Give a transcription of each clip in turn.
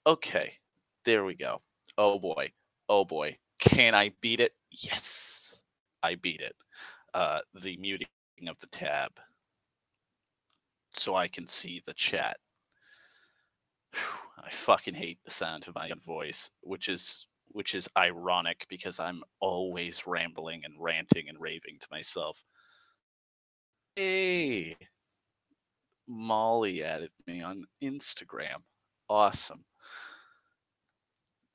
Okay, there we go. Oh boy. Oh boy. Can I beat it? Yes, I beat it. The muting of the tab so I can see the chat. Whew, I fucking hate the sound of my own voice, which is ironic because I'm always rambling and ranting and raving to myself. Hey, Molly added me on Instagram. Awesome.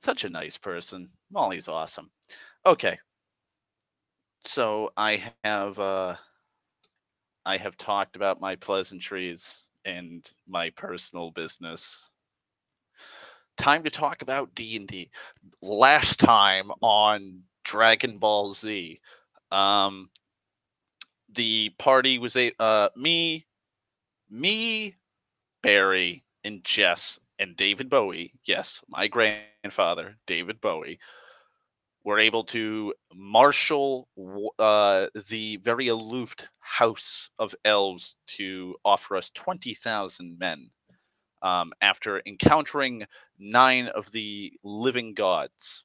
Such a nice person. Molly's awesome. Okay, so I have talked about my pleasantries and my personal business. Time to talk about D&D. Last time on Dragon Ball Z, um, the party was me, Barry, and Jess and David Bowie. Yes, my grandfather, David Bowie, were able to marshal the very aloof House of Elves to offer us 20,000 men after encountering 9 of the living gods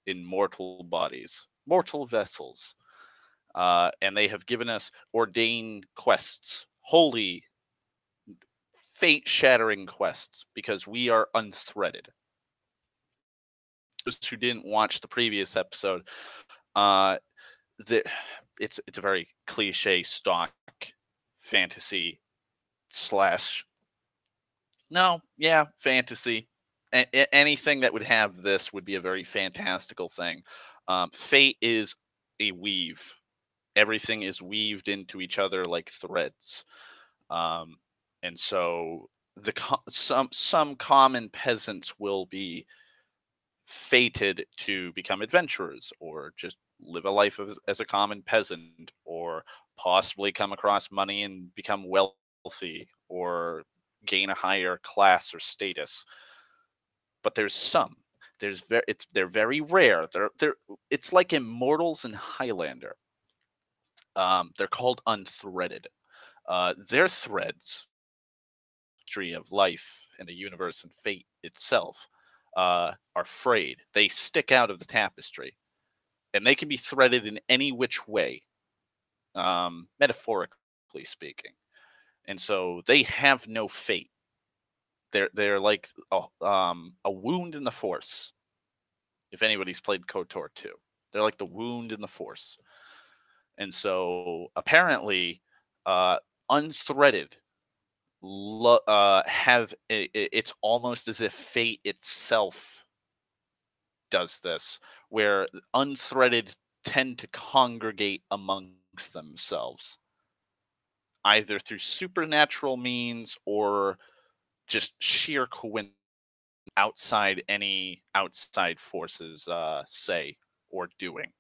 in mortal bodies, mortal vessels. And they have given us ordained quests, holy, fate shattering quests, because we are unthreaded. Those who didn't watch the previous episode, uh, the, it's a very cliche stock fantasy slash no, yeah, fantasy. Anything that would have this would be a very fantastical thing. Fate is a weave. Everything is weaved into each other like threads. Um, and so some common peasants will be fated to become adventurers or just live a life as a common peasant or possibly come across money and become wealthy or gain a higher class or status. But there's some. They're very rare. They're it's like Immortals and Highlander. They're called unthreaded. Their threads, history of life and the universe and fate itself, are frayed. They stick out of the tapestry, and they can be threaded in any which way, metaphorically speaking. And so they have no fate. They're like a wound in the force. If anybody's played KOTOR 2, they're like the wound in the force. And so apparently, uh, unthreaded have it's almost as if fate itself does this, where unthreaded tend to congregate amongst themselves, either through supernatural means or just sheer coincidence outside any outside forces say or doing.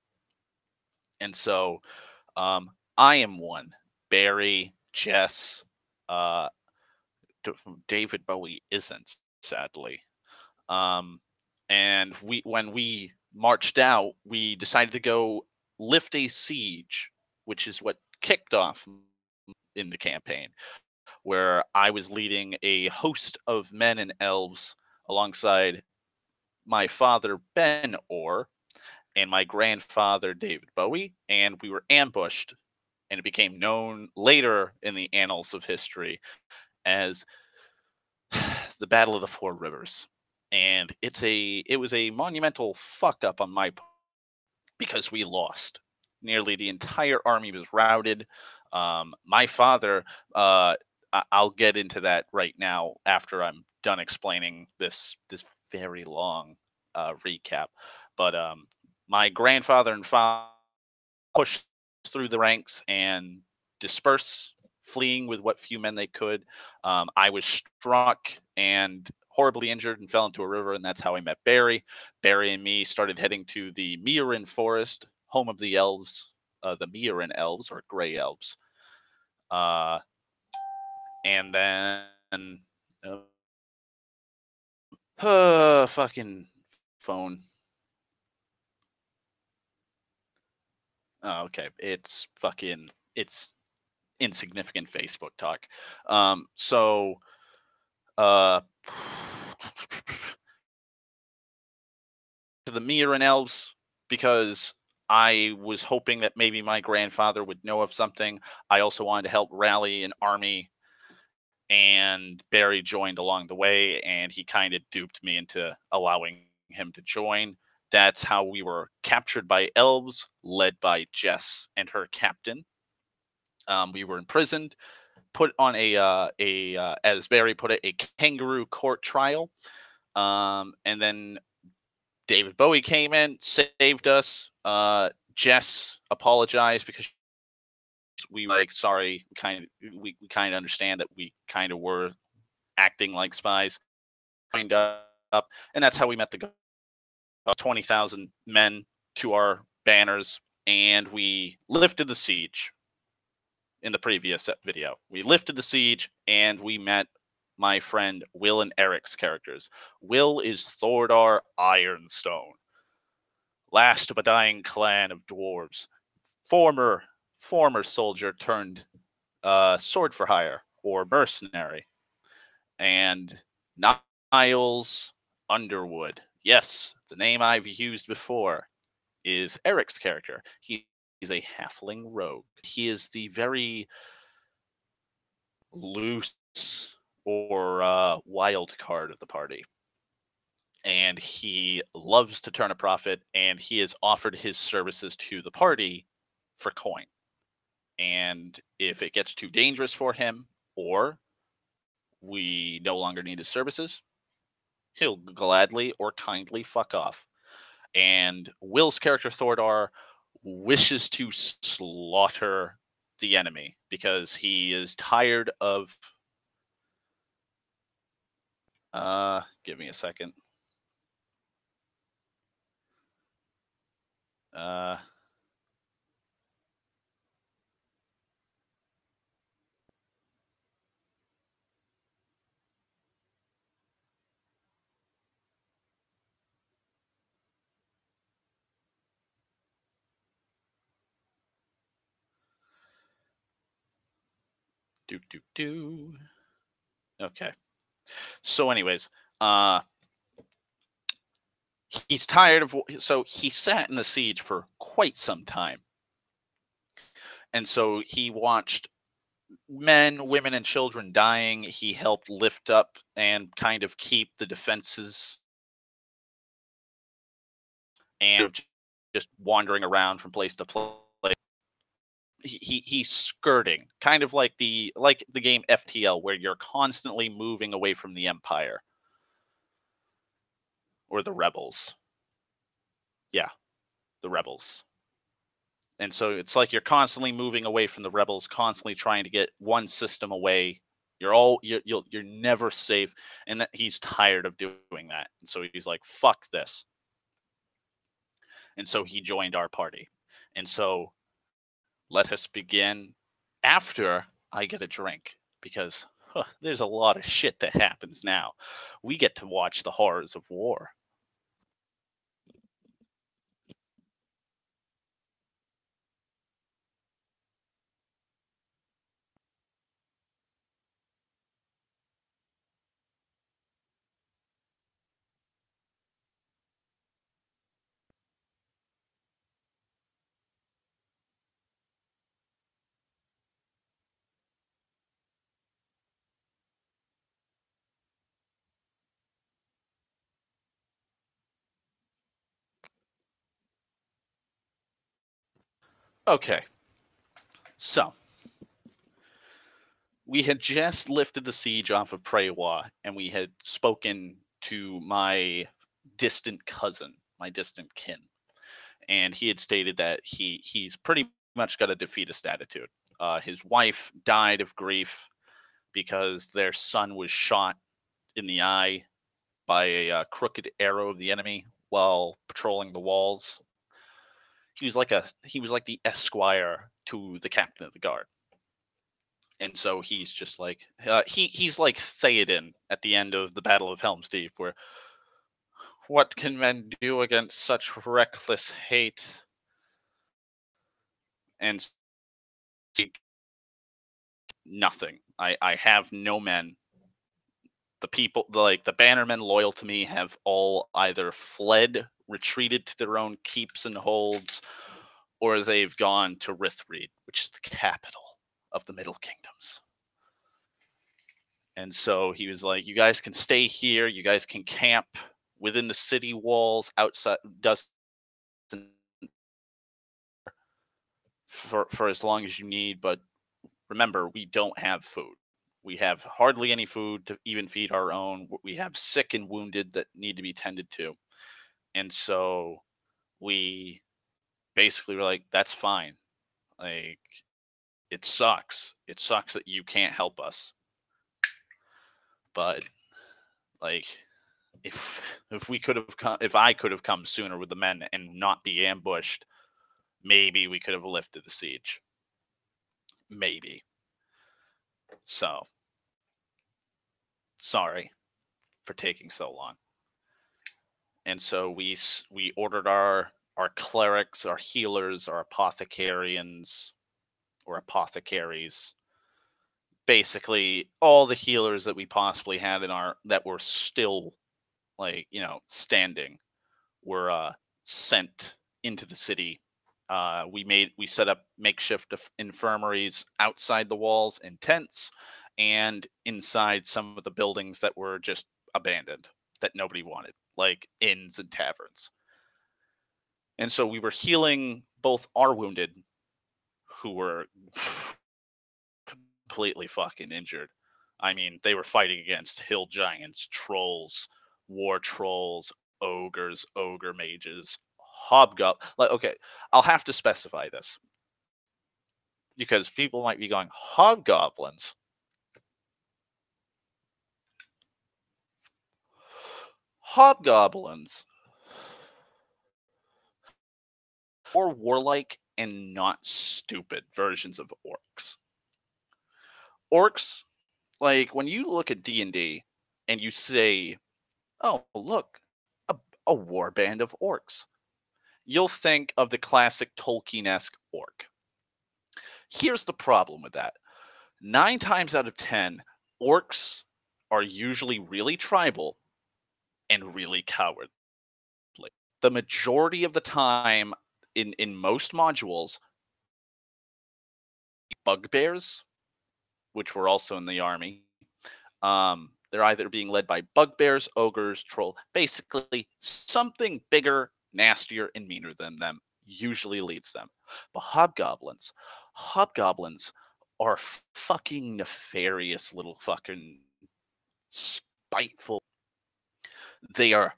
And so I am one. Barry, Jess, uh, David Bowie isn't, sadly. Um, and when we marched out, we decided to go lift a siege, which is what kicked off in the campaign, where I was leading a host of men and elves alongside my father Ben Orr and my grandfather David Bowie, and we were ambushed, and it became known later in the annals of history as the Battle of the Four Rivers. And it was a monumental fuck up on my part because we lost. Nearly the entire army was routed. My father, I'll get into that right now after I'm done explaining this very long recap. But my grandfather and father pushed through the ranks and disperse, fleeing with what few men they could. I was struck and horribly injured and fell into a river, and that's how I met Barry. Barry and me started heading to the Mirin Forest, home of the elves, the Mirin elves or gray elves. Uh, and then, fucking phone. Oh, okay, it's insignificant Facebook talk. So uh to the Mir and elves because I was hoping that maybe my grandfather would know of something. I also wanted to help rally an army, and Barry joined along the way, and he kind of duped me into allowing him to join. That's how we were captured by elves, led by Jess and her captain. We were imprisoned, put on as Barry put it, a kangaroo court trial. And then David Bowie came in, saved us. Jess apologized because we were like, sorry, we kind of understand that we kind of were acting like spies. Joined up, and that's how we met the 20,000 men to our banners, and we lifted the siege. In the previous video, we lifted the siege, and we met my friend Will and Eric's characters. Will is Thordar Ironstone, last of a dying clan of dwarves, former former soldier turned sword for hire or mercenary, and Niles Underwood. Yes, the name I've used before is Eric's character. He's a halfling rogue. He is the very loose or wild card of the party. And he loves to turn a profit, and he has offered his services to the party for coin. And if it gets too dangerous for him, or we no longer need his services, he'll gladly or kindly fuck off. And Will's character Thordar wishes to slaughter the enemy because he is tired of give me a second. Uh do do do. Okay. So anyways, uh he's tired of so he sat in the siege for quite some time. And so he watched men, women, and children dying. He helped lift up and kind of keep the defenses, and just wandering around from place to place. He's skirting, kind of like the game FTL, where you're constantly moving away from the Empire or the rebels. Yeah, the rebels. And so it's like you're constantly moving away from the rebels, constantly trying to get one system away. You're never safe, and that he's tired of doing that. And so he's like, "Fuck this." And so he joined our party. And so let us begin after I get a drink because there's a lot of shit that happens now. We get to watch the horrors of war. Okay, so we had just lifted the siege off of Prewa, and we had spoken to my distant cousin, my distant kin, and he had stated that he's pretty much got a defeatist attitude. His wife died of grief because their son was shot in the eye by a crooked arrow of the enemy while patrolling the walls. He was like the esquire to the captain of the guard. And so he's just like he's like Theoden at the end of the Battle of Helm's Deep, where what can men do against such reckless hate? And nothing. I have no men. the people, like the bannermen loyal to me, have all either fled, retreated to their own keeps and holds, or they've gone to Rithreed, which is the capital of the Middle Kingdoms. And so he was like, "You guys can stay here. You guys can camp within the city walls outside, does for as long as you need. But remember, we don't have food. We have hardly any food to even feed our own. We have sick and wounded that need to be tended to, and so we basically were like, that's fine. Like, it sucks. It sucks that you can't help us, but like." If we could have come, if I could have come sooner with the men and not be ambushed, maybe we could have lifted the siege. Maybe. So sorry for taking so long. And so we ordered our clerics, our healers, our apothecarians or apothecaries, basically all the healers that we possibly had in our that were still, like, standing, were sent into the city. We set up makeshift infirmaries outside the walls in tents and inside some of the buildings that were just abandoned, that nobody wanted, like inns and taverns. And so we were healing both our wounded, who were completely fucking injured. I mean, they were fighting against hill giants, trolls, war trolls, ogres, ogre mages, hobgoblins. Like, okay, I'll have to specify this because people might be going, hobgoblins. Hobgoblins, or warlike and not stupid versions of orcs. Orcs, like when you look at D&D and you say, "Oh, look, a war band of orcs," you'll think of the classic Tolkien-esque orc. Here's the problem with that. 9 times out of 10, orcs are usually really tribal and really cowardly. The majority of the time in most modules, bugbears, which were also in the army, they're either being led by bugbears, ogres, troll, basically something bigger, nastier, and meaner than them usually leads them. But hobgoblins are fucking nefarious little fucking spiteful. They are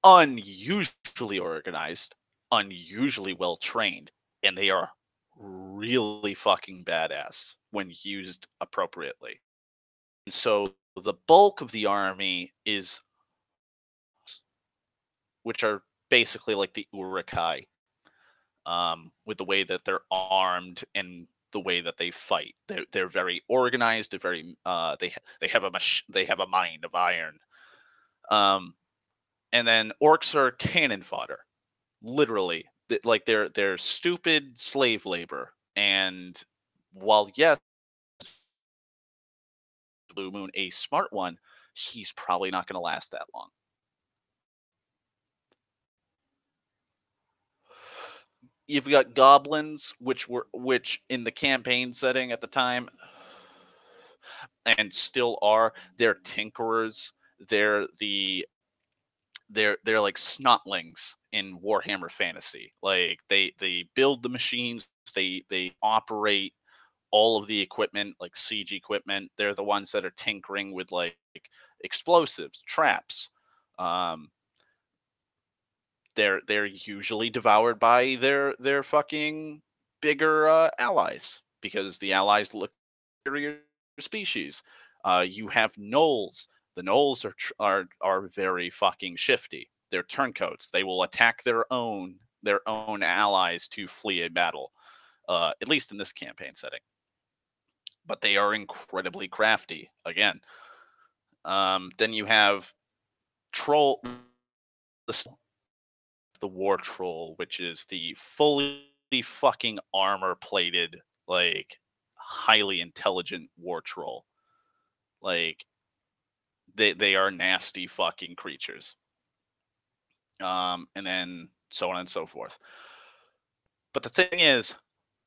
unusually organized, unusually well trained, and they are really fucking badass when used appropriately. And so the bulk of the army is, which are basically like the Urukai, with the way that they're armed and the way that they fight. They're very organized. They're very they have they have a mind of iron. Um, and then orcs are cannon fodder, literally. Like they're stupid slave labor. And while yes, Blue Moon a smart one, he's probably not going to last that long. You've got goblins, which in the campaign setting at the time and still are, they're tinkerers. They're the they're like snotlings in Warhammer Fantasy. Like they build the machines, they operate all of the equipment, like siege equipment. They're the ones that are tinkering with like explosives, traps. Um, they're usually devoured by their fucking bigger allies because the allies look superior species. You have gnolls. The gnolls are very fucking shifty. They're turncoats. They will attack their own allies to flee a battle. At least in this campaign setting. But they are incredibly crafty. Again, then you have troll, the war troll, which is the fully fucking armor plated, like highly intelligent war troll. Like They are nasty fucking creatures. And then so on and so forth. But the thing is,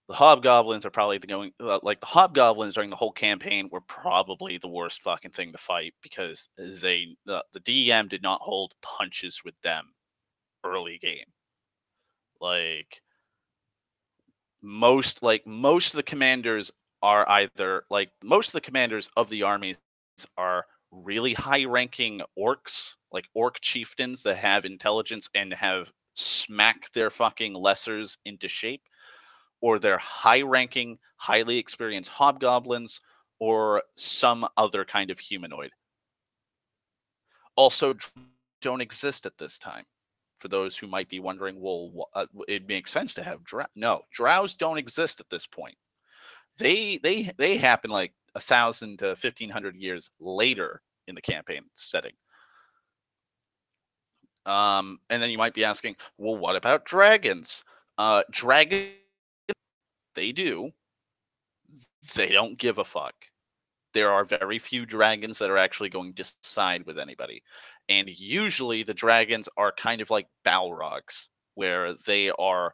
the hobgoblins are probably like the hobgoblins during the whole campaign were probably the worst fucking thing to fight because the DM did not hold punches with them early game. Like most of the commanders are either like most of the commanders of the armies are really high ranking orcs, like orc chieftains that have intelligence and have smacked their fucking lessers into shape, or they're high ranking, highly experienced hobgoblins, or some other kind of humanoid. Also, don't exist at this time. For those who might be wondering, well, it makes sense to have no drows don't exist at this point. They happen like 1,000 to 1,500 years later in the campaign setting. And then you might be asking, well, what about dragons? Dragons, they do. They don't give a fuck. There are very few dragons that are actually going to side with anybody. And usually the dragons are kind of like Balrogs, where they are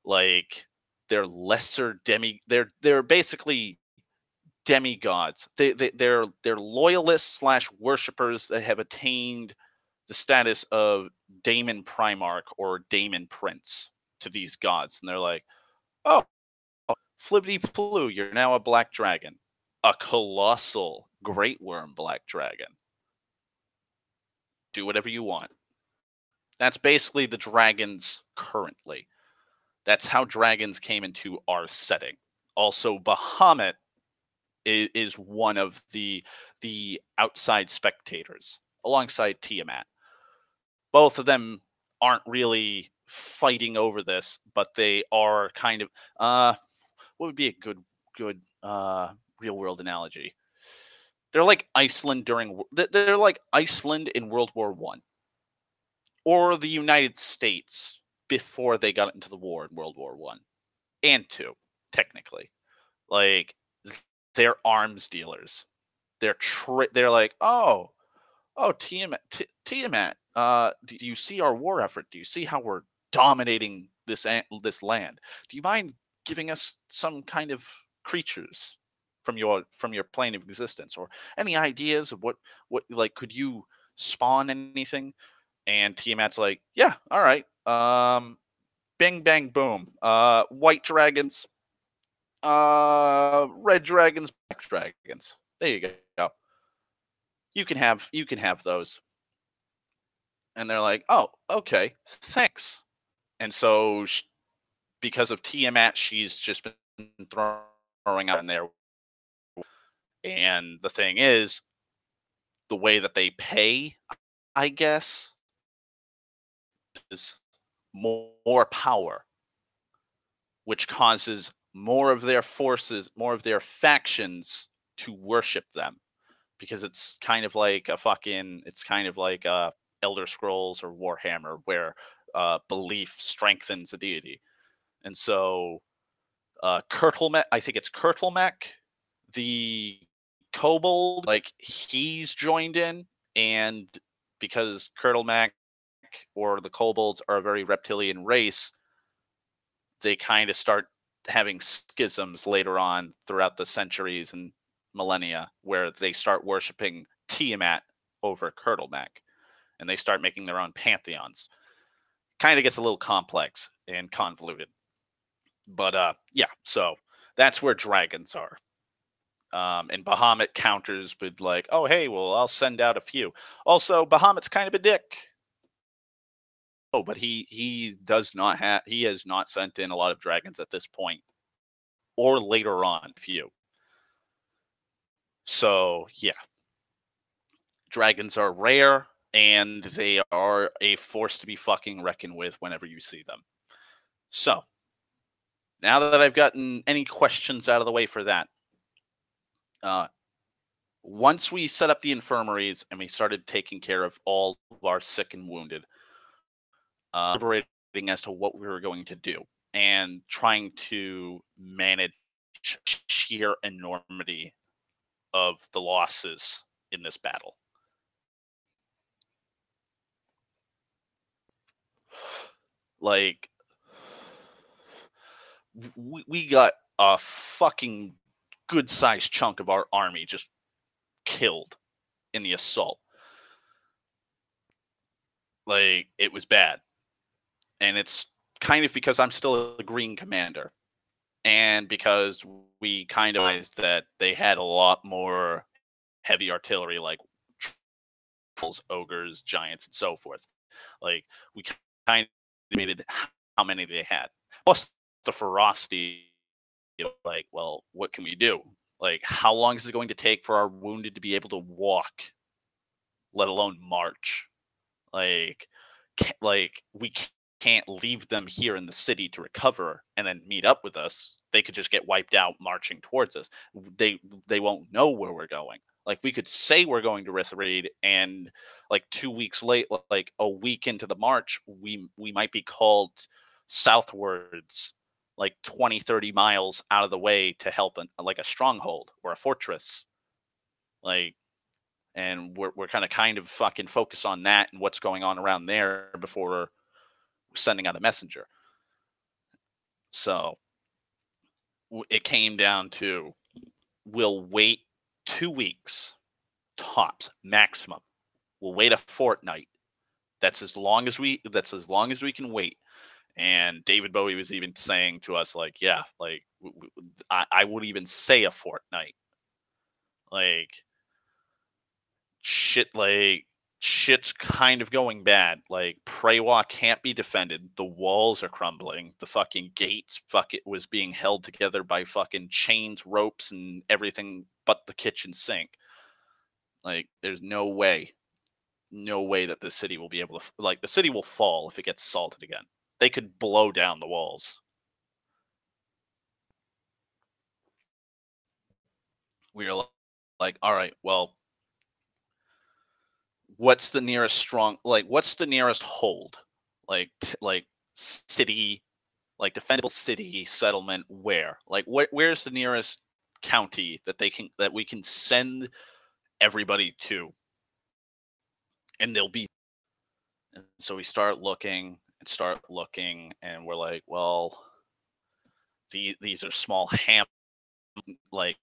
like they're lesser they're basically demigods. They're loyalists slash worshippers that have attained the status of Daemon Primarch or Daemon Prince to these gods. And they're like, oh, flippity floo, you're now a black dragon. A colossal great worm black dragon. Do whatever you want. That's basically the dragons currently. That's how dragons came into our setting. Also, Bahamut is one of the outside spectators alongside Tiamat. Both of them aren't really fighting over this, but they are kind of what would be a good real world analogy? They're like Iceland they're like Iceland in World War One, or the United States before they got into the war in World War One and Two, technically. Like they're arms dealers. They're like, oh, Tiamat, do you see our war effort? Do you see how we're dominating this land? Do you mind giving us some kind of creatures from your plane of existence, or any ideas of what like could you spawn anything? And Tiamat's like, yeah, all right, bing bang boom, white dragons, red dragons, black dragons. There you go. You can have those. And they're like, "Oh, okay, thanks." And so, because of Tiamat, she's just been throwing out in there. And the thing is, the way that they pay, I guess, is more power, which causes more of their forces, more of their factions to worship them. Because it's kind of like Elder Scrolls or Warhammer, where belief strengthens a deity. And so Kurtlemek, I think it's Kurtlemek, the kobold, like he's joined in, and because Kurtlemek or the kobolds are a very reptilian race, they kind of start having schisms later on throughout the centuries and millennia where they start worshiping Tiamat over Kurtlemek, and they start making their own pantheons. Kind of gets a little complex and convoluted. But yeah, so that's where dragons are. And Bahamut counters with like, "Oh, hey, well, I'll send out a few." Also, Bahamut's kind of a dick. Oh, but he has not sent in a lot of dragons at this point or later on. Few. So yeah, dragons are rare and they are a force to be fucking reckoned with whenever you see them. So now that I've gotten any questions out of the way for that, uh, once we set up the infirmaries and we started taking care of all of our sick and wounded, deliberating as to what we were going to do and trying to manage sheer enormity of the losses in this battle. Like, we got a fucking good sized chunk of our army just killed in the assault. Like, it was bad. And it's kind of because I'm still a green commander, and because we kind of realized that they had a lot more heavy artillery like trolls, ogres, giants, and so forth. Like, we kind of estimated how many they had. Plus the ferocity, like, well, what can we do? Like, how long is it going to take for our wounded to be able to walk, let alone march? Like, we can't leave them here in the city to recover and then meet up with us. They could just get wiped out marching towards us. They won't know where we're going. Like, we could say we're going to Rithreed, and like 2 weeks late, like a week into the march, we might be called southwards, like 20, 30 miles out of the way to help like a stronghold or a fortress. Like, and we're kind of fucking focus on that and what's going on around there before sending out a messenger. So it came down to, we'll wait 2 weeks tops maximum. We'll wait a fortnight. That's as long as we can wait. And David Bowie was even saying to us, like, yeah, like, I would even say a fortnight. Like, shit, like, shit's kind of going bad. Like, Prewa can't be defended. The walls are crumbling. The fucking gates, fuck it, was being held together by fucking chains, ropes, and everything but the kitchen sink. Like, there's no way that the city will be able to, like, the city will fall if it gets assaulted again. They could blow down the walls. We are like, all right, well, what's the nearest hold? Like city, like defendable city settlement, where? Like, where's the nearest county that we can send everybody to, and they'll be. And so we start looking, and we're like, well, these are small like,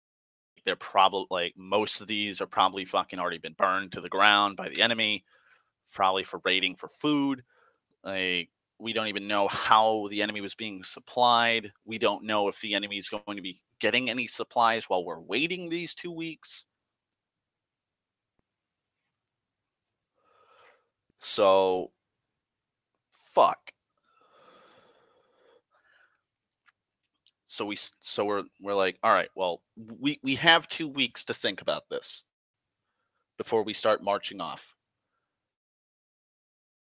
they're probably, like, most of these are probably fucking already been burned to the ground by the enemy, probably for raiding for food. Like, we don't even know how the enemy was being supplied. We don't know if the enemy is going to be getting any supplies while we're waiting these 2 weeks. So, fuck. So we're like, all right, well, we have 2 weeks to think about this before we start marching off.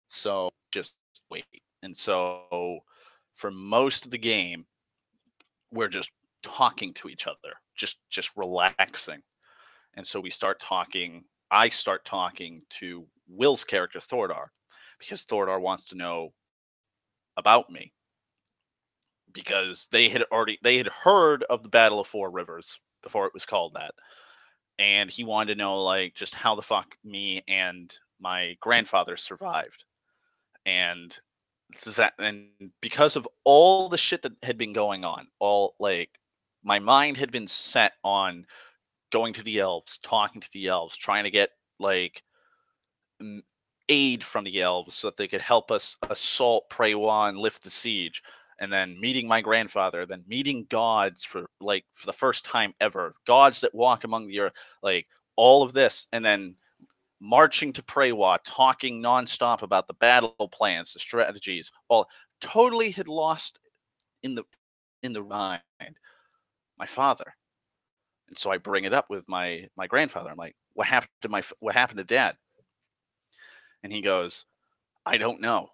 So just wait. And so for most of the game, we're just talking to each other, just relaxing. And so we start talking. I start talking to Will's character Thordar, because Thordar wants to know about me, because they had heard of the Battle of Four Rivers before it was called that, and he wanted to know, like, just how the fuck me and my grandfather survived. And and because of all the shit that had been going on, all, like, my mind had been set on going to the elves, talking to the elves, trying to get, like, aid from the elves so that they could help us assault Prewa and lift the siege. And then meeting my grandfather, then meeting gods for the first time ever, gods that walk among the earth, like, all of this, and then marching to Prewa, talking nonstop about the battle plans, the strategies, all totally had lost in the mind my father. And so I bring it up with my grandfather. I'm like, what happened to dad? And he goes, I don't know.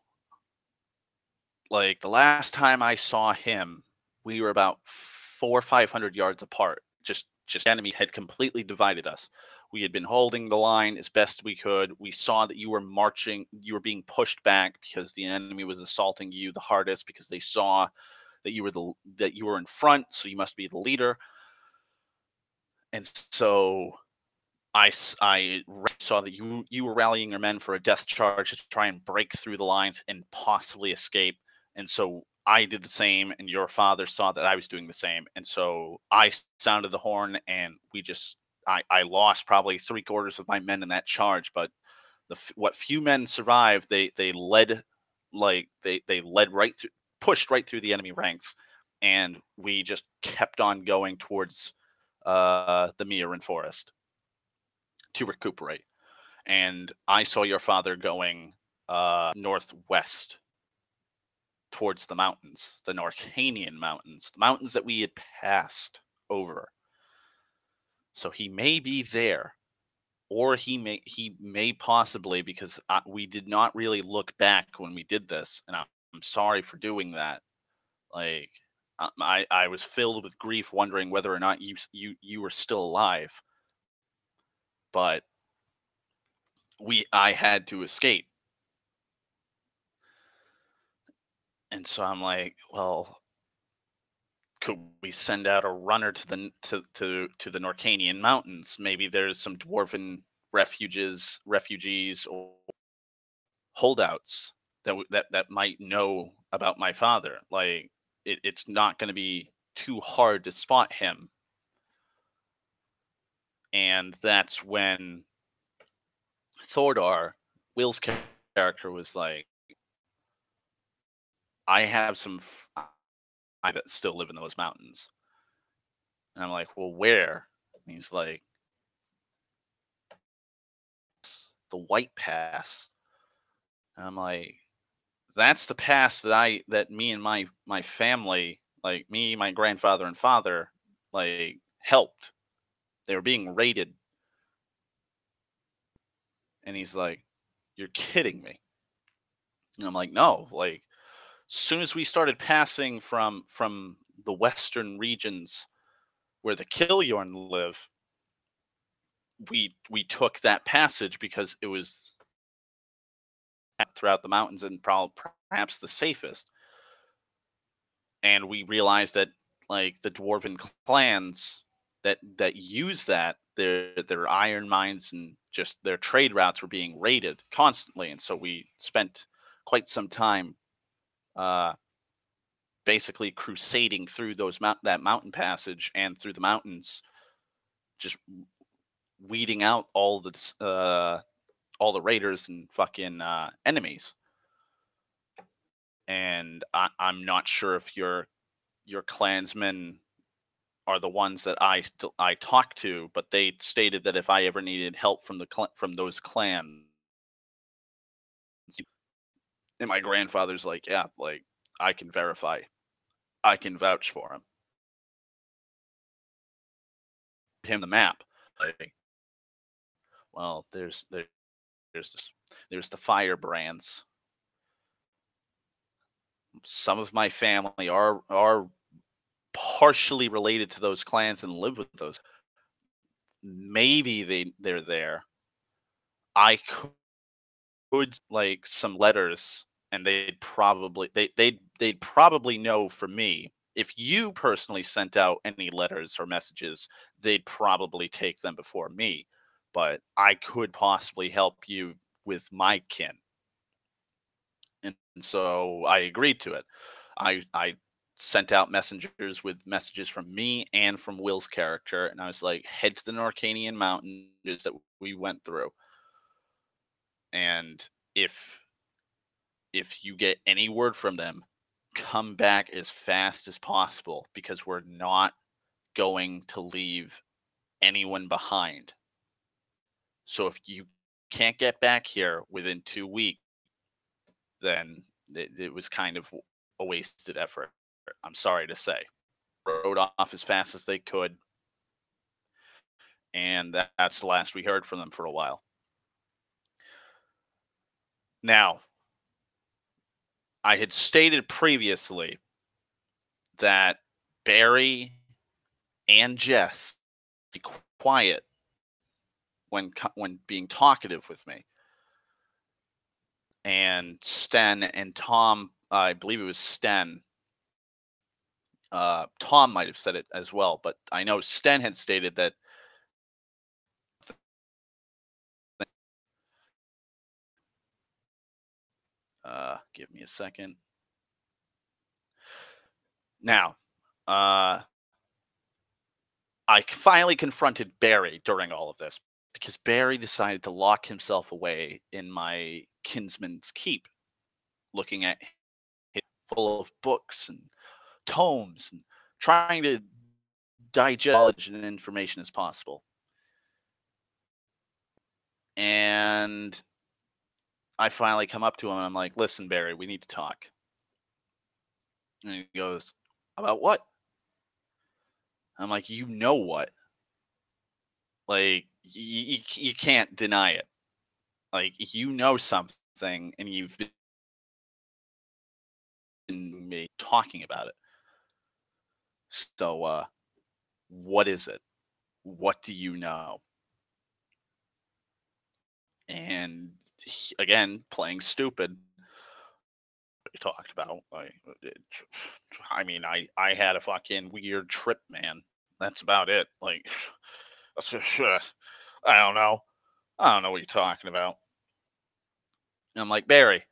Like, the last time I saw him, we were about 400 or 500 yards apart. Just enemy had completely divided us. We had been holding the line as best we could. We saw that you were marching, you were being pushed back because the enemy was assaulting you the hardest, because they saw that you were in front, so you must be the leader. And so saw that you were rallying your men for a death charge to try and break through the lines and possibly escape. And so I did the same, and your father saw that I was doing the same. And so I sounded the horn, and I lost probably three-quarters of my men in that charge. But what few men survived, they led, they led right through, pushed right through the enemy ranks, and we just kept on going towards the Miran forest to recuperate. And I saw your father going northwest towards the mountains, the Norcanian mountains, the mountains that we had passed over. So he may be there, or he may possibly, because we did not really look back when we did this, and I'm sorry for doing that. Like I was filled with grief, wondering whether or not you were still alive, but we I had to escape. And so I'm like, well, could we send out a runner to to the Norcanian mountains? Maybe there's some dwarven refugees or holdouts that might know about my father. Like it's not going to be too hard to spot him. And that's when Thordar, Will's character, was like, I have I that still live in those mountains. And I'm like, well, where? And he's like, the White Pass. And I'm like, that's the pass that me and my family, like me, my grandfather and father, like helped. They were being raided. And he's like, you're kidding me. And I'm like, no, like as soon as we started passing from the western regions where the Killiorn live, we took that passage because it was throughout the mountains and perhaps the safest. And we realized that like the dwarven clans that use that, their iron mines and just their trade routes were being raided constantly, and so we spent quite some time uh basically crusading through that mountain passage and through the mountains, just weeding out all the raiders and fucking enemies. And I'm not sure if your clansmen are the ones that I talked to, but they stated that if I ever needed help from from those clans, and my grandfather's like, yeah, like I can verify, I can vouch for him the map. Like, well, there's this, there's the firebrands. Some of my family are partially related to those clans and live with those. Maybe they're there. I could like some letters, and they'd probably know for me. If you personally sent out any letters or messages, they'd probably take them before me. But I could possibly help you with my kin. And so I agreed to it. I sent out messengers with messages from me and from Will's character, and I was like, head to the Norcanian mountains that we went through. And if if you get any word from them, come back as fast as possible because we're not going to leave anyone behind. So if you can't get back here within 2 weeks, then it was kind of a wasted effort. I'm sorry to say. Rode off as fast as they could, and that's the last we heard from them for a while. Now, I had stated previously that Barry and Jess be quiet when being talkative with me, and Sten and Tom, I believe it was Sten. Tom might have said it as well, but I know Sten had stated that Give me a second. Now, uh, I finally confronted Barry during all of this because Barry decided to lock himself away in my kinsman's keep, looking at it full of books and tomes and trying to digest knowledge and information as possible. And I finally come up to him and I'm like, listen, Barry, we need to talk. And he goes, about what? I'm like, you know what? Like, you can't deny it. Like, you know something and you've been me talking about it. So, what is it? What do you know? And again, playing stupid, we talked about. I mean, I had a fucking weird trip, man. That's about it. Like, I don't know. I don't know what you're talking about. And I'm like, Barry,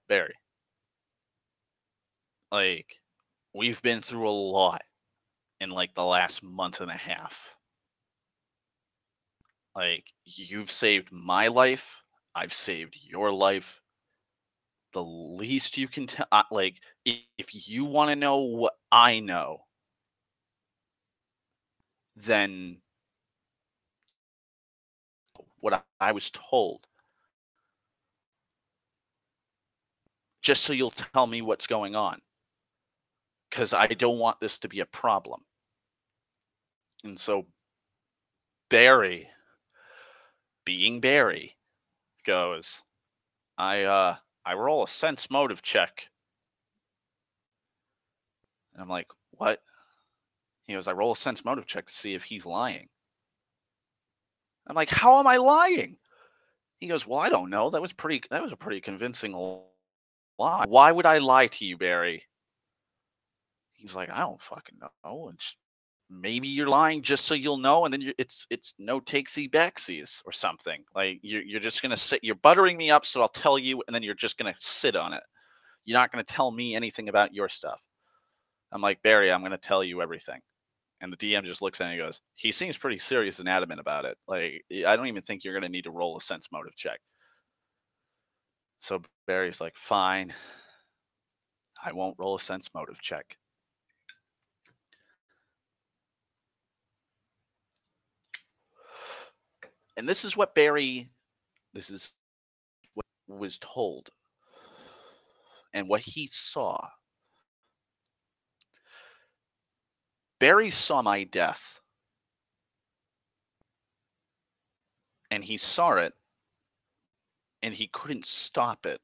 like, we've been through a lot in like the last month and a half. Like, you've saved my life. I've saved your life. The least you can tell, like, if you want to know what I know, then what I was told, just so you'll tell me what's going on, because I don't want this to be a problem. And so Barry, being Barry, goes, I roll a sense motive check. And I'm like, what? He goes, I roll a sense motive check to see if he's lying. I'm like, how am I lying? He goes, well, I don't know. That was a pretty convincing lie. Why would I lie to you, Barry? He's like, I don't fucking know. And maybe you're lying just so you'll know, and then it's no takesy backsies or something. Like you're just gonna sit. You're buttering me up, so I'll tell you, and then you're just gonna sit on it. You're not gonna tell me anything about your stuff. I'm like, Barry, I'm gonna tell you everything. And the DM just looks at me and goes, he seems pretty serious and adamant about it. Like, I don't even think you're gonna need to roll a sense motive check. So Barry's like, fine, I won't roll a sense motive check. And this is what was told and what he saw. Barry saw my death, and he saw it, and he couldn't stop it.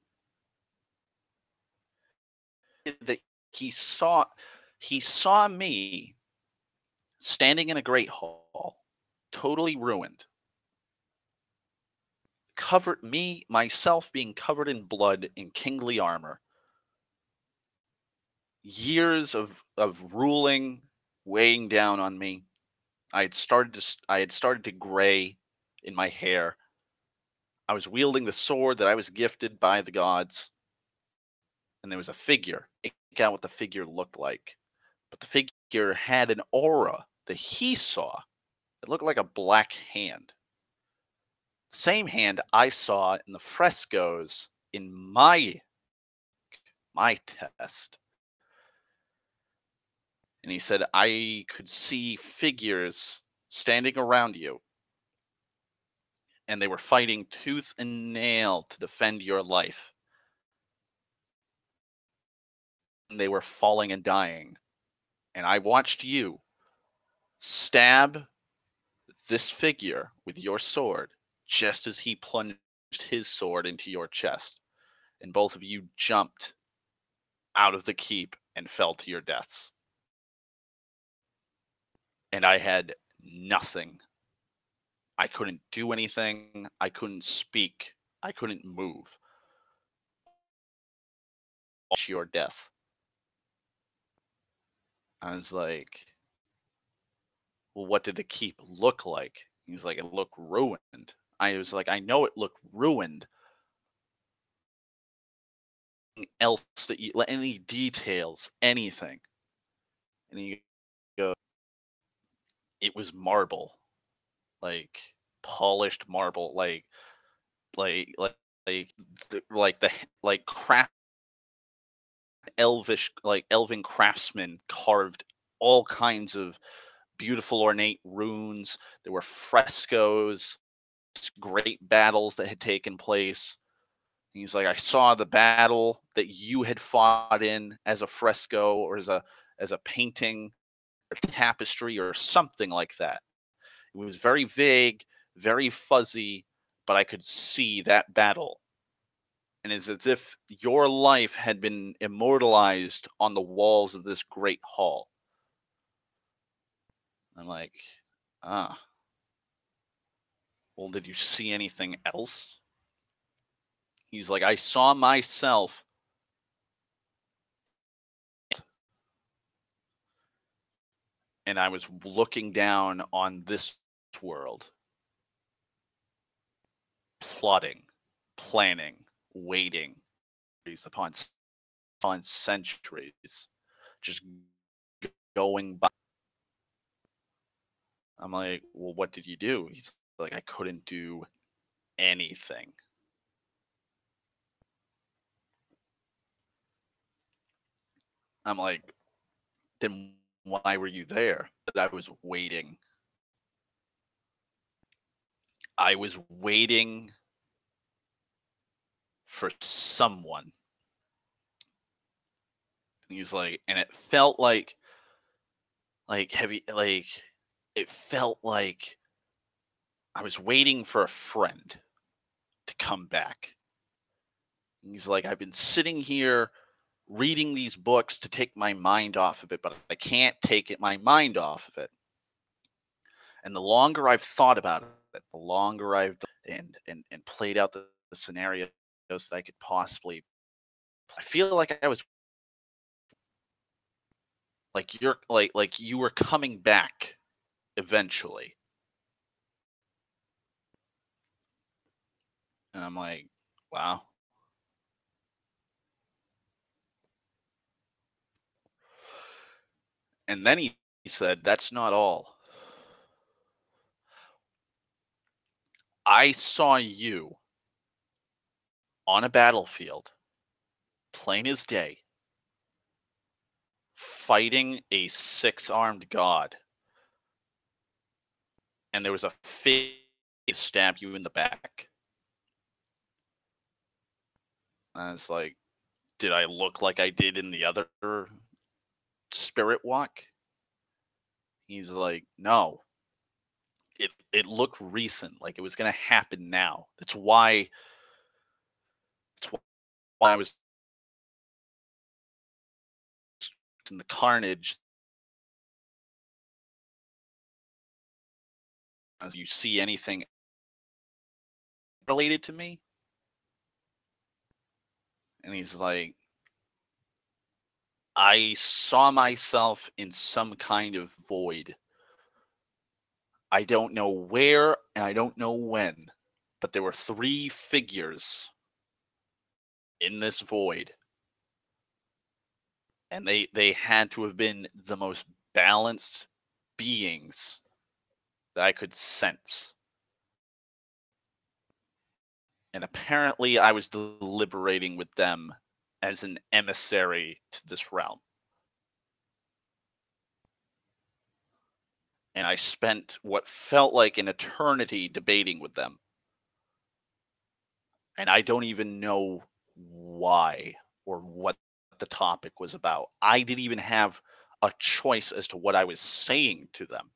That he saw me standing in a great hall, totally ruined, covered me myself being covered in blood in kingly armor, years of ruling weighing down on me. I had started to gray in my hair. I was wielding the sword that I was gifted by the gods, and there was a figure. Pick out what the figure looked like, but the figure had an aura that he saw. It looked like a black hand. Same hand I saw in the frescoes in my test. And he said, I could see figures standing around you, and they were fighting tooth and nail to defend your life. And they were falling and dying. And I watched you stab this figure with your sword just as he plunged his sword into your chest. And both of you jumped out of the keep and fell to your deaths. And I had nothing. I couldn't do anything. I couldn't speak. I couldn't move. Watch your death. I was like, well, what did the keep look like? He's like, it looked ruined. I was like, I know it looked ruined. else that you like, any details, anything. And he goes, it was marble, like polished marble, like like like the craft elvish like elven craftsmen carved all kinds of beautiful ornate runes. There were frescoes, great battles that had taken place. He's like, I saw the battle that you had fought in as a fresco or as a painting or tapestry or something like that. It was very vague, very fuzzy, but I could see that battle. And it's as if your life had been immortalized on the walls of this great hall. I'm like, ah, well, did you see anything else? He's like, I saw myself and I was looking down on this world, plotting, planning, waiting upon upon centuries, just going by. I'm like, well, what did you do? He's like, I couldn't do anything. I'm like, then why were you there? That I was waiting. I was waiting for someone. And he's like, and it felt like heavy, like it felt like I was waiting for a friend to come back. And he's like, I've been sitting here reading these books to take my mind off of it, but I can't take my mind off of it. And the longer I've thought about it, the longer I've and played out the scenarios that I could possibly, I feel like I was like you're like you were coming back eventually. And I'm like, wow. And then he said, that's not all. I saw you on a battlefield, plain as day, fighting a six-armed god, and there was a fig stab you in the back. And I was like, did I look like I did in the other spirit walk? He's like, no. It looked recent, like it was gonna happen now. That's why I was in the carnage. As you see anything related to me? And he's like, I saw myself in some kind of void. I don't know where and I don't know when, but there were three figures in this void, and they had to have been the most balanced beings that I could sense. And apparently, I was deliberating with them as an emissary to this realm. And I spent what felt like an eternity debating with them. And I don't even know why or what the topic was about. I didn't even have a choice as to what I was saying to them.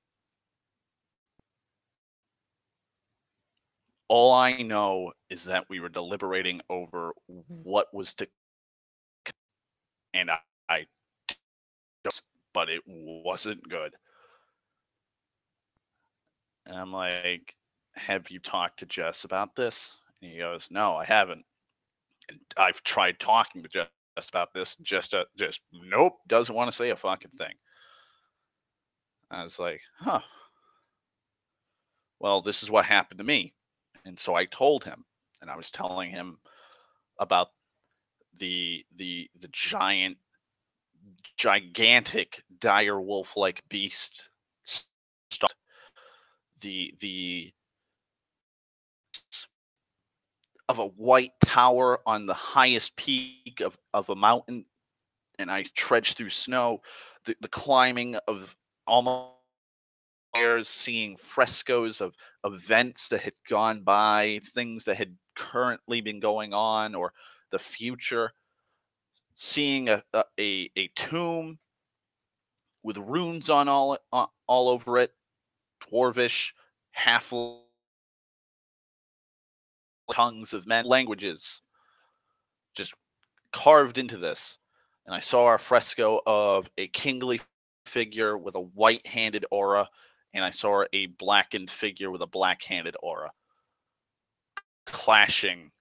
All I know is that we were deliberating over what was to, and I but it wasn't good. And I'm like, have you talked to Jess about this? And he goes, no, I haven't. And I've tried talking to Jess about this. Just nope, doesn't want to say a fucking thing. I was like, huh. Well, this is what happened to me. And so I told him, and I was telling him about the gigantic dire wolf like beast the of a white tower on the highest peak of a mountain, and I trudged through snow, the climbing of almost stairs, seeing frescoes of events that had gone by, things that had currently been going on or the future, seeing a tomb with runes all over it, dwarvish, half tongues of men languages just carved into this. And I saw a fresco of a kingly figure with a white-handed aura, and I saw a blackened figure with a black-handed aura clashing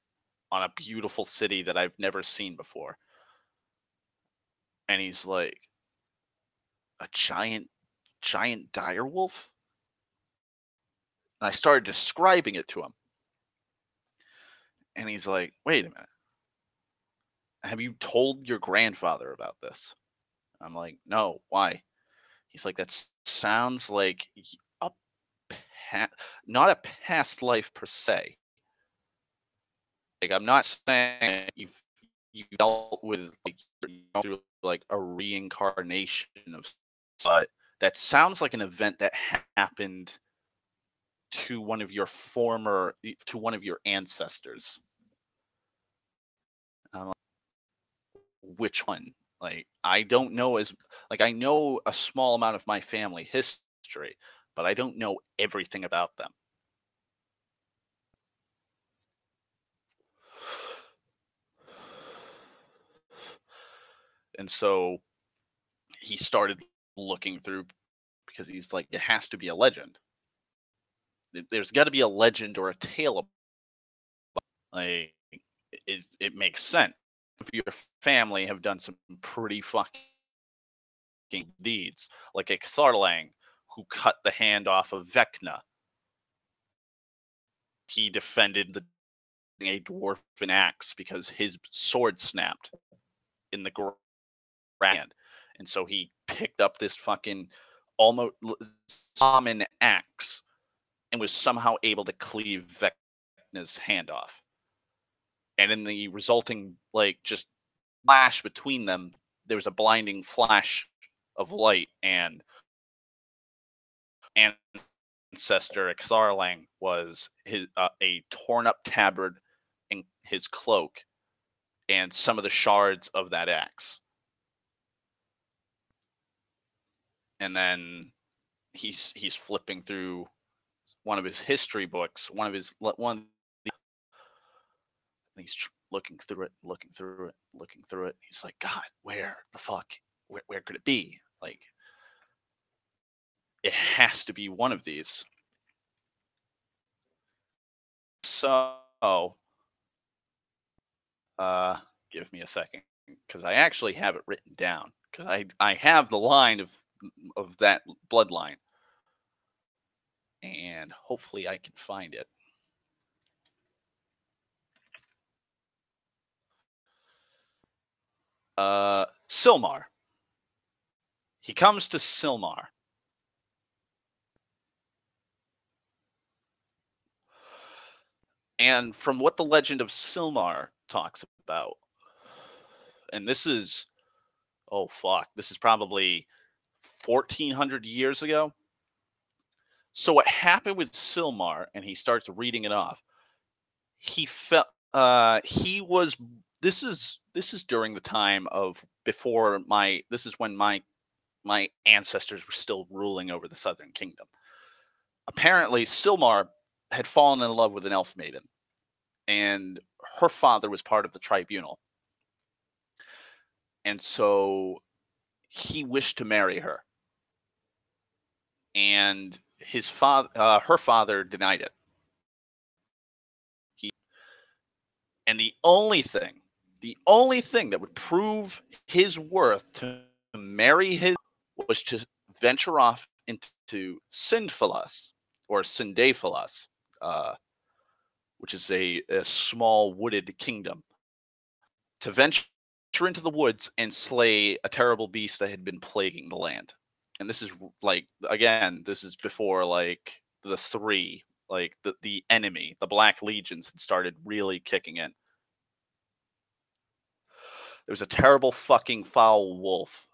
on a beautiful city that I've never seen before. And he's like, a giant dire wolf? And I started describing it to him. And he's like, wait a minute. Have you told your grandfather about this? I'm like, no, why? He's like, that sounds like a not a past life per se. Like, I'm not saying you dealt with like through like a reincarnation of, but that sounds like an event that happened to one of your ancestors. I'm like, which one? Like, I don't know as like I know a small amount of my family history, but I don't know everything about them. And so he started looking through because he's like, it has to be a legend. There's got to be a legend or a tale. Like, it makes sense. If your family have done some pretty fucking deeds, like a Ktharlang who cut the hand off of Vecna. He defended a dwarven axe because his sword snapped in the ground, and so he picked up this fucking almost common axe and was somehow able to cleave Vecna's hand off. And in the resulting like just flash between them, there was a blinding flash of light, and ancestor Ixarlang was a torn up tabard in his cloak and some of the shards of that axe. And then he's flipping through one of his history books, he's looking through it, looking through it, looking through it. He's like, God, where the fuck? Where could it be? Like, it has to be one of these. So, uh, give me a second because I actually have it written down because I have the line of that bloodline, and hopefully I can find it. Silmar. He comes to Silmar. And from what the legend of Silmar talks about, and this is, oh fuck, this is probably 1400 years ago. So what happened with Silmar, and he starts reading it off. He felt he was this is during the time of before my this is when my ancestors were still ruling over the Southern Kingdom. Apparently, Silmar had fallen in love with an elf maiden, and her father was part of the tribunal. And so he wished to marry her. And her father denied it. He, and the only thing that would prove his worth to marry his was to venture off into Sinfalas or Sindafalas, which is a small wooded kingdom, to venture into the woods and slay a terrible beast that had been plaguing the land. And this is like, again, this is before like the three, like the enemy, the Black Legions had started really kicking in. There was a terrible fucking foul wolf.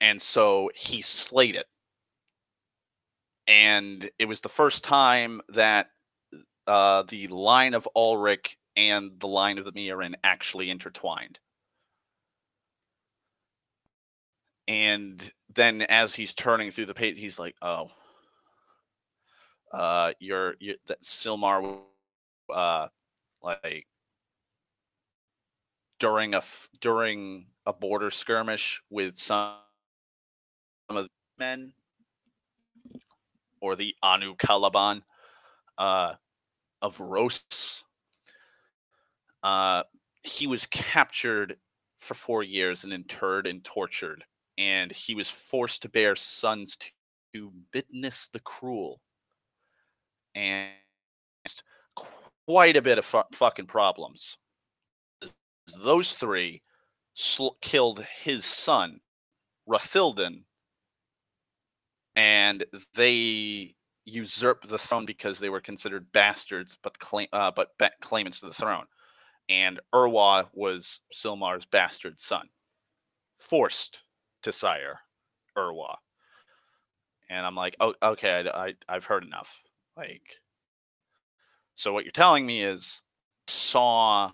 And so he slayed it. And it was the first time that the line of Ulrich and the line of the Mirin actually intertwined. And then as he's turning through the page, he's like, "Oh, you're that Silmar, uh, like during a border skirmish with some of the men or the Anu Caliban uh, of Ros. Uh, he was captured for 4 years and interred and tortured, and he was forced to bear sons to Bitness the Cruel, and quite a bit of fucking problems. Those three killed his son, Rathilden, and they usurped the throne because they were considered bastards, but claimants to the throne. And Urwa was Silmar's bastard son, forced to sire Urwa. And I'm like, oh, okay, I've heard enough. Like, so what you're telling me is, saw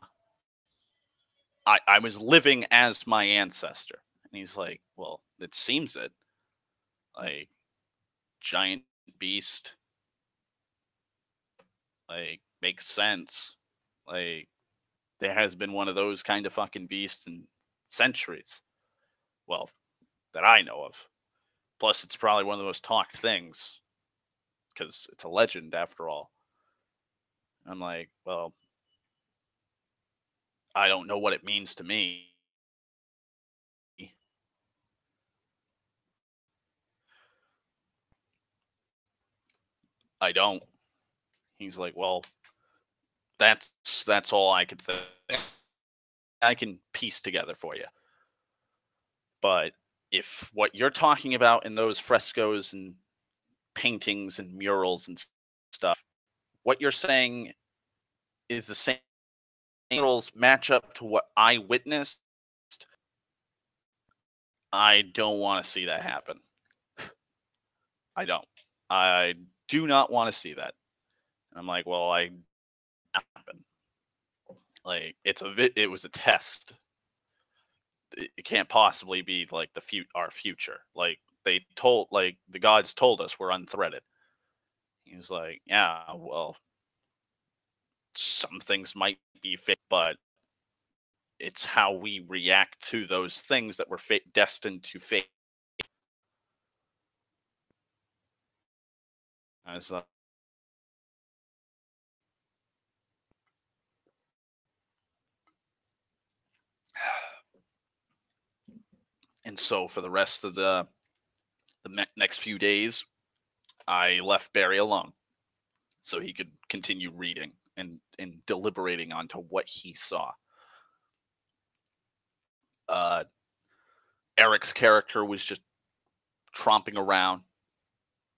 I was living as my ancestor. And he's like, well, it seems it. Like, giant beast, like, makes sense. Like, there has been one of those kind of fucking beasts in centuries. Well, that I know of. Plus, it's probably one of the most talked things because it's a legend after all. I'm like, well, I don't know what it means to me. I don't. He's like, well, that's all I could think. I can piece together for you. But if what you're talking about in those frescoes and paintings and murals and stuff, what you're saying is the same murals match up to what I witnessed, I don't want to see that happen. I don't. I do not want to see that. I'm like, well, I happen. Like it was a test. It can't possibly be like our future. Like the gods told us we're unthreaded. He's like, yeah, well, some things might be fake, but it's how we react to those things that we're destined to fade. As and so for the rest of the next few days, I left Barry alone so he could continue reading and deliberating onto what he saw. Uh, Eric's character was just tromping around,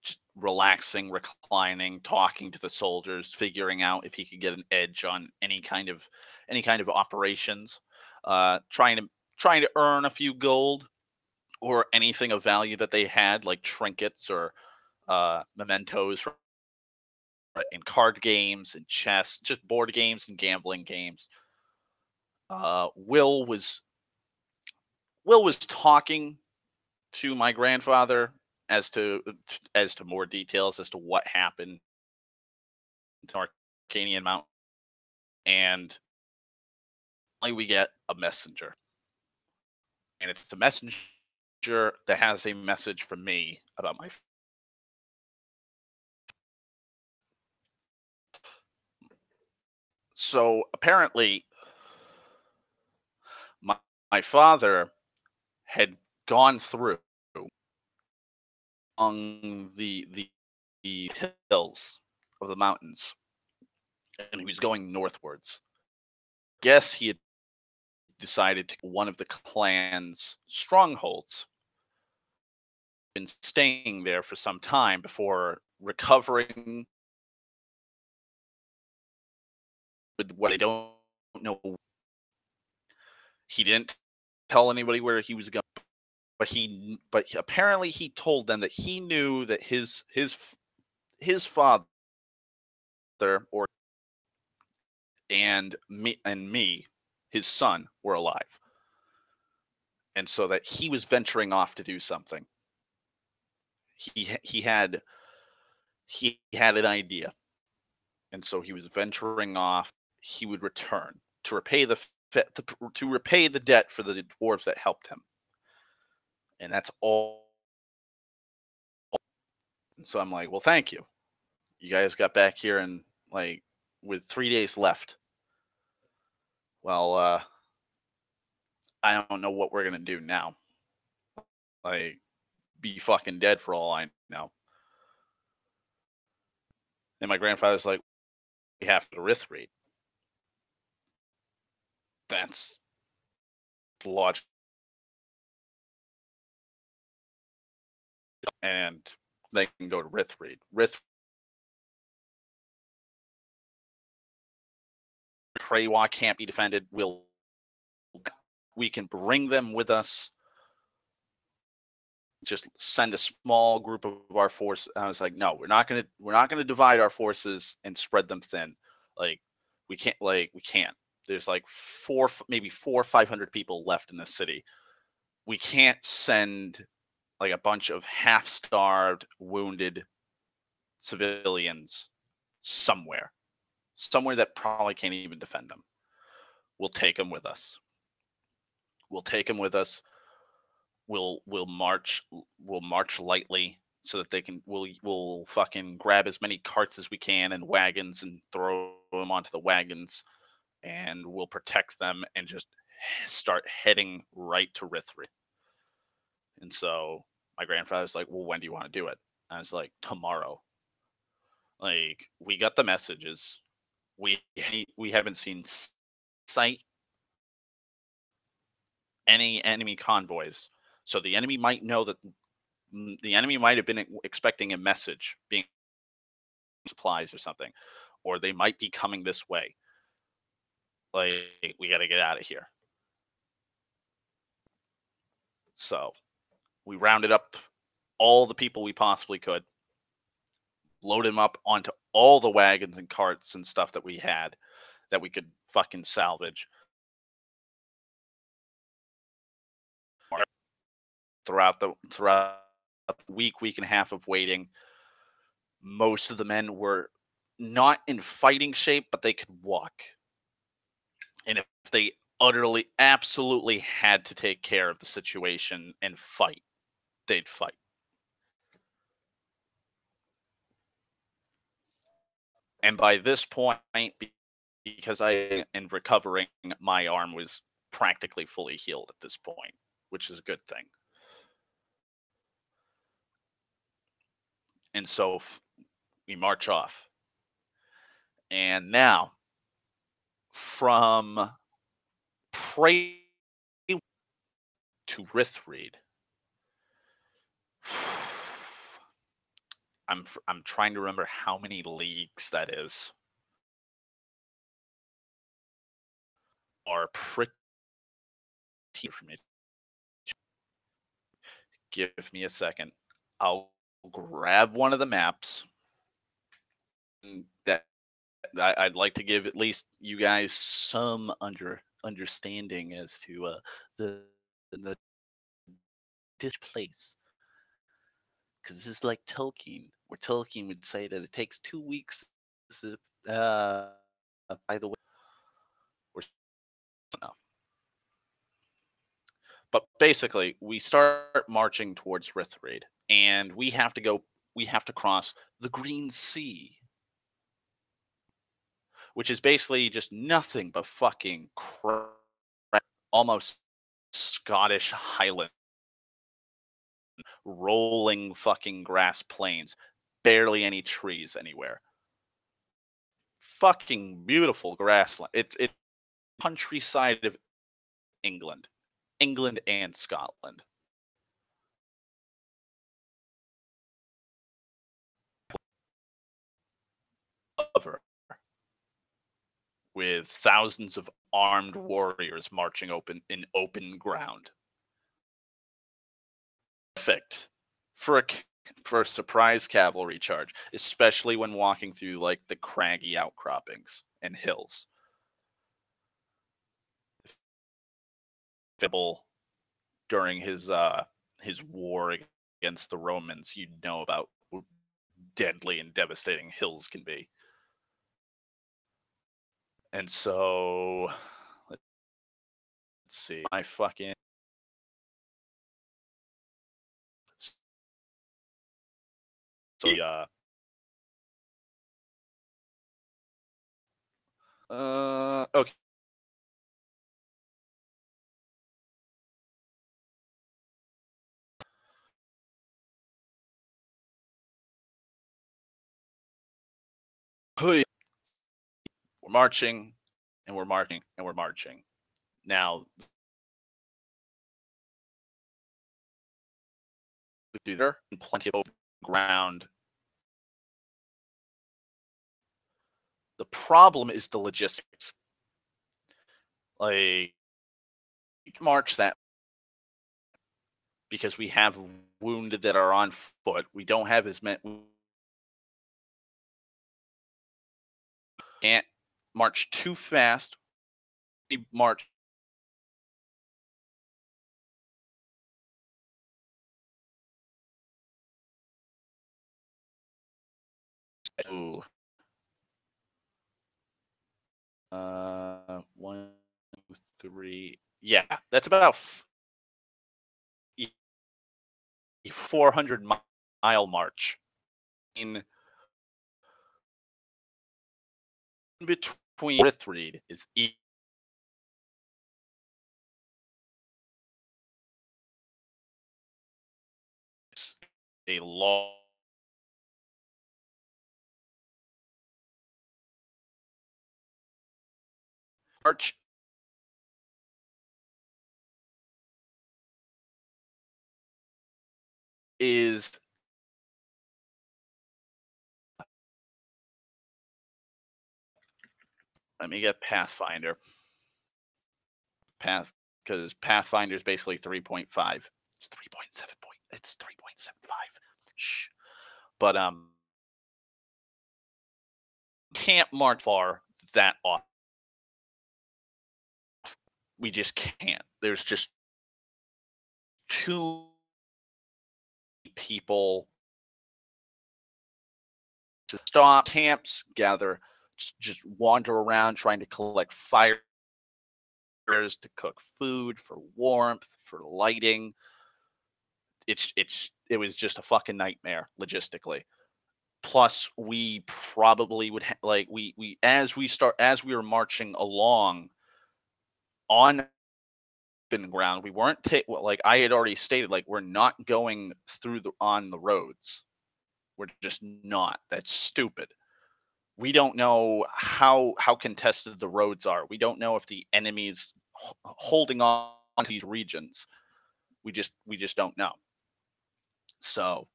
just relaxing, reclining, talking to the soldiers, figuring out if he could get an edge on any kind of operations, trying to earn a few gold or anything of value that they had, like trinkets or mementos in card games and chess, just board games and gambling games. Uh, Will was Will was talking to my grandfather as to more details as to what happened to Arcanian Mountain, and finally we get a messenger, and it's a messenger that has a message from me about my. So apparently, my my father had gone through on the hills of the mountains and he was going northwards. Guess he had decided to one of the clan's strongholds, been staying there for some time before recovering with what they don't know. He didn't tell anybody where he was going, apparently he told them that he knew that his father or and me, his son, were alive, and so that he was venturing off to do something. He had an idea, and so he was venturing off. He would return to repay to repay the debt for the dwarves that helped him, and that's all. And so I'm like, well, thank you. You guys got back here and like with 3 days left. Well, I don't know what we're gonna do now. Like, be fucking dead for all I know. And my grandfather's like, we have to Rithreed. That's logic, and they can go to Rithreed. Craywa can't be defended. We can bring them with us. Just send a small group of our force. I was like, no, we're not gonna divide our forces and spread them thin. Like we can't. There's like maybe 400 or 500 people left in the city. We can't send like a bunch of half-starved, wounded civilians somewhere, somewhere that probably can't even defend them. We'll take them with us. We'll take them with us. We'll march lightly so that they can we'll fucking grab as many carts as we can and wagons and throw them onto the wagons, and we'll protect them and just start heading right to Rithri. And so my grandfather's like, well, when do you want to do it? I was like, tomorrow. Like, we got the messages. We haven't seen sight any enemy convoys. So the enemy might know that the enemy might have been expecting a message, being supplies or something, or they might be coming this way. Like, we got to get out of here. So we rounded up all the people we possibly could, loaded them up onto all the wagons and carts and stuff that we had that we could fucking salvage. Throughout the week and a half of waiting, most of the men were not in fighting shape, but they could walk. And if they utterly, absolutely had to take care of the situation and fight, they'd fight. And by this point, because I in recovering, my arm was practically fully healed at this point, which is a good thing. And so we march off. And now, from Prey to Rithreed, I'm trying to remember how many leagues that is. Are pretty for me. Give me a second. I'll grab one of the maps that I'd like to give at least you guys some understanding as to the this place, because this is like Tolkien, where Tolkien would say that it takes 2 weeks. Uh, by the way, or no. But basically, we start marching towards Rithreed, and we have to go. We have to cross the Green Sea, which is basically just nothing but fucking crap, almost Scottish Highland, rolling fucking grass plains, barely any trees anywhere. fucking beautiful grassland. It's countryside of England, England and Scotland. Cover with thousands of armed warriors marching open in open ground. Perfect for for a surprise cavalry charge, especially when walking through like the craggy outcroppings and hills. Fibble during his war against the Romans, you know about how deadly and devastating hills can be. And so let's see. My fucking so okay. We're marching and we're marching and we're marching. Now do there and plenty of open ground. The problem is the logistics. Like march that because we have wounded that are on foot. We don't have as many. We can't march too fast. We march. Ooh. One, two, three. Yeah, that's about 400-mile march in between Rithreed is a long march is let me get Pathfinder. Because Pathfinder is basically 3.5. It's 3.7 point. It's 3.75. Shh. But can't march far that off. We just can't. There's just too many people to stop camps, gather, just wander around trying to collect fires to cook food for warmth, for lighting. It was just a fucking nightmare logistically. Plus, we probably would like we as we were marching along on open ground, we weren't like I had already stated, like we're not going through on the roads. We're just not. That's stupid. We don't know how contested the roads are. We don't know if the enemy's holding on to these regions. We just don't know. So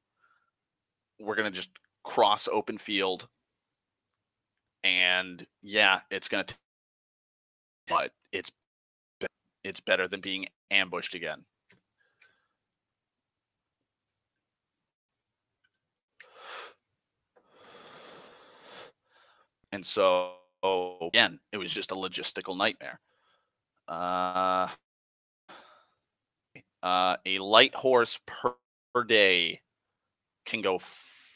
we're gonna just cross open field, and yeah, it's gonna. But it's better than being ambushed again. And so again, it was just a logistical nightmare. Uh, a light horse per day can go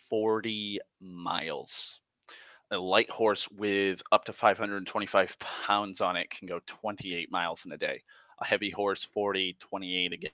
40 miles. A light horse with up to 525 pounds on it can go 28 miles in a day. A heavy horse, 40, 28 again.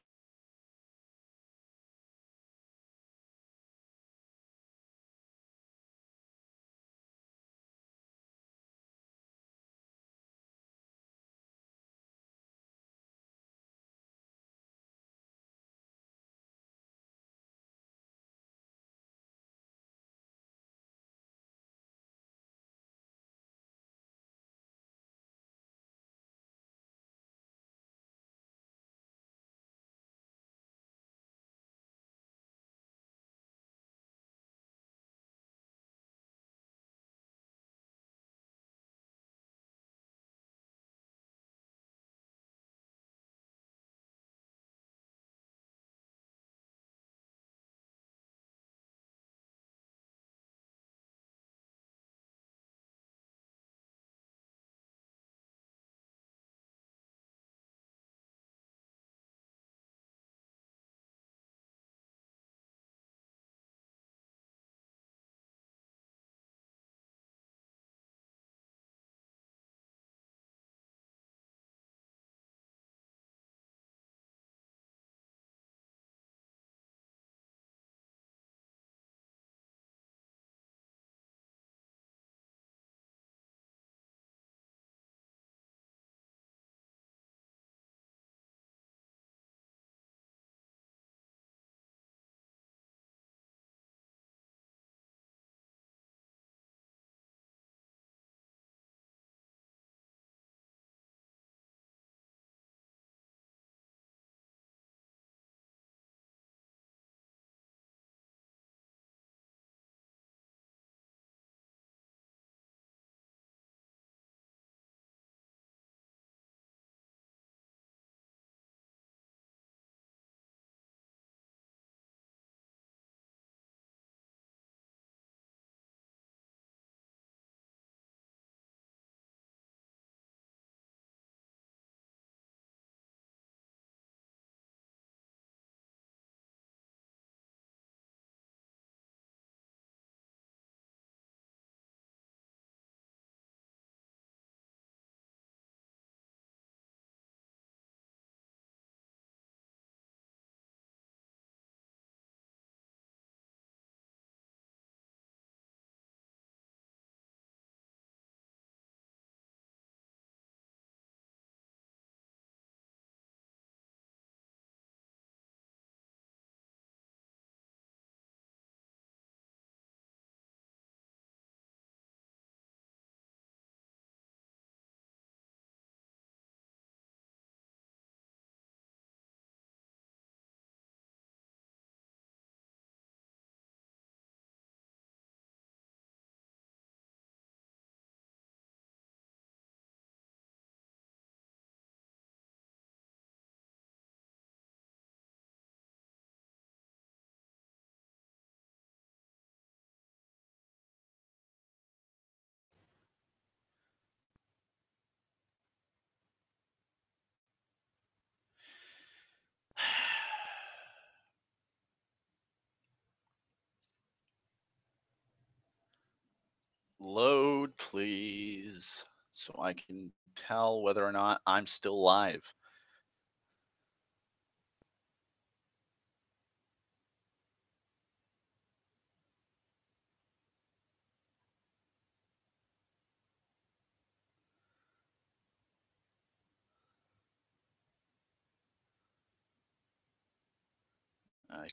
Load, please, so I can tell whether or not I'm still live.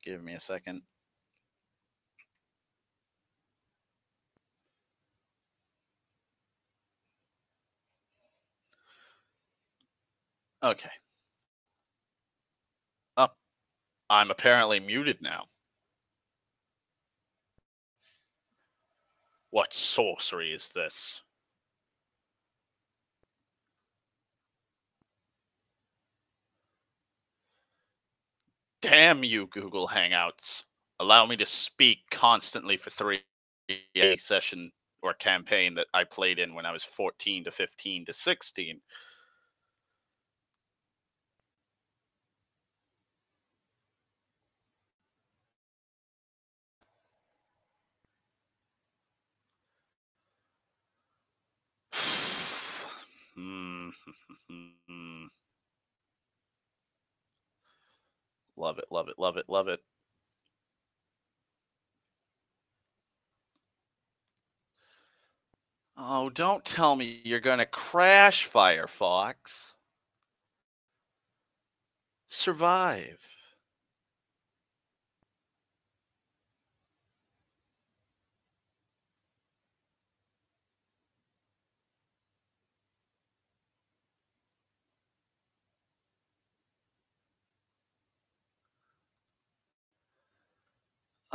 Give me a second. Okay. Up. I'm apparently muted now. What sorcery is this? Damn you, Google Hangouts. Allow me to speak constantly for 3 session or campaign that I played in when I was 14 to 15 to 16. Hmm. Love it, love it, love it, love it. Oh, don't tell me you're gonna crash, Firefox. Survive.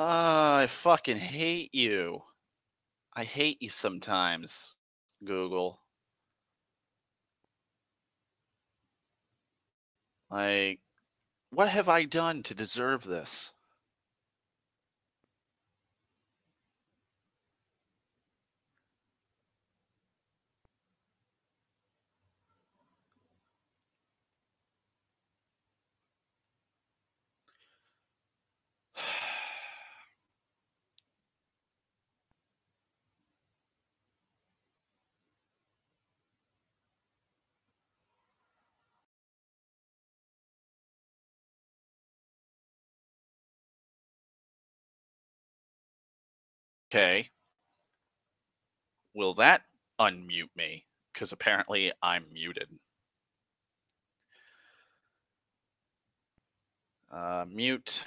I fucking hate you. I hate you sometimes, Google. Like, what have I done to deserve this? Okay, will that unmute me? Because apparently I'm muted. Mute.